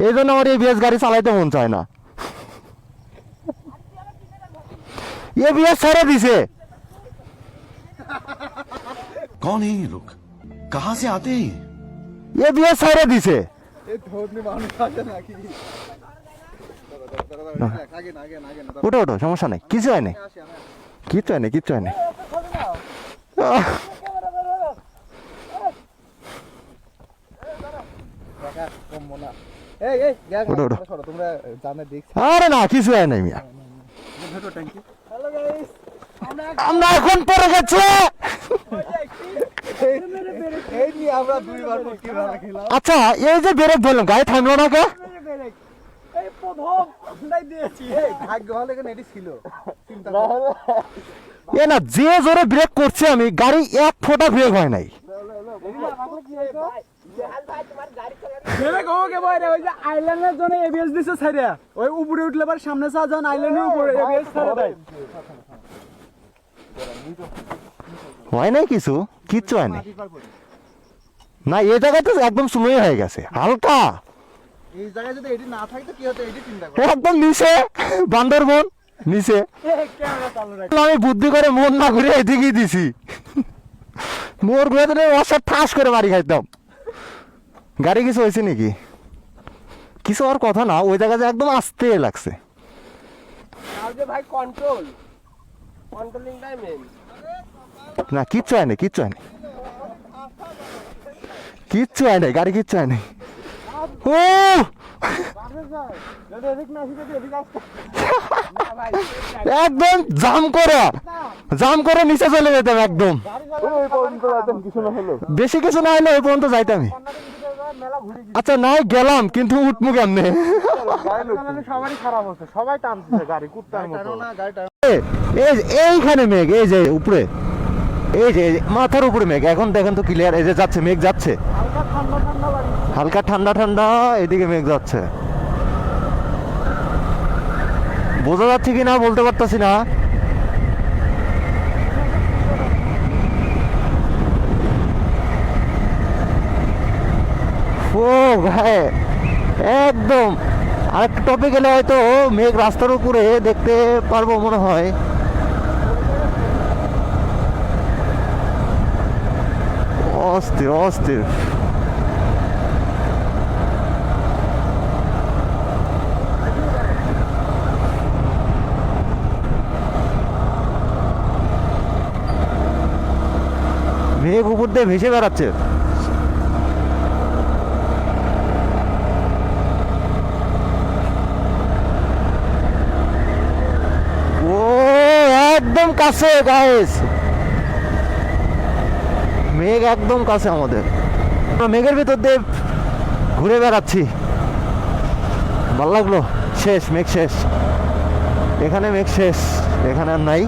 এই জন্য আমার এবিএস গাড়ি চালাইতে মন চায় না। एबीएस सारे दिसे। कौन है ये लोग, कहाँ से आते हैं? एबीएस सारे दिसे। उठो उठो समस्या नहीं किस है नहीं किस है नहीं किस है नहीं उठो उठो अरे ना किस है नहीं मिया আমরা এখন পড়ে গেছে। আচ্ছা এই যে ব্রেক ধরলাম গাড়ি থামলো না কে? এ না যে জোরে ব্রেক করছে আমি গাড়ি এক ফোঁটা ব্রেক হয় নাই। হয় নাই কিছু কিচ্ছু হয় নাই না এই জায়গায় তো একদম স্লোই হয়ে গেছে হালকা এই জায়গায় যদি এডি না থাকে তো কি হতো এডি চিন্তা করো একদম নিচে বান্দরবন নিচে আমি বুদ্ধি করে মন না ঘুরে এদিকেই দিছি মোর ঘুরে দিলে অসব ঠাস করে বাড়ি খাইতাম। গাড়ি কিছু হয়েছে নাকি কিছু আর কথা না ওই জায়গায় একদম আস্তে লাগছে না কিচ্ছু হয় না কিচ্ছু হয় না কিচ্ছু হয় না গাড়ি কিচ্ছু হয় না। ও একদম জাম করে নিচে চলে যেতাম একদম বেশি কিছু না হলে ওই পর্যন্ত যাইতাম। আচ্ছা নাই গেলাম কিন্তু উঠমু কেমনে এইখানে মেঘ এই যে উপরে এই যে মাথার উপরে মেঘ এখন দেখেন তো ক্লিয়ার এই যে যাচ্ছে মেঘ যাচ্ছে হালকা ঠান্ডা ঠান্ডা এদিকে মেঘ যাচ্ছে বোঝা যাচ্ছে কিনা বলতে পারতাছি না। ও ভাই একদম আরেকটা টপে গেলে হয়তো মেঘ রাস্তার উপরে দেখতে পারবো মনে হয়। অস্থির অস্থির মেঘ উপর দিয়ে ভেসে বেড়াচ্ছে। ও একদম কাছে গাইস মেঘ একদম কাছে আমাদের আমরা মেঘের ভিতর দিয়ে ঘুরে বেড়াচ্ছি ভালো লাগলো। শেষ মেঘ শেষ এখানে মেঘ শেষ এখানে আর নাই।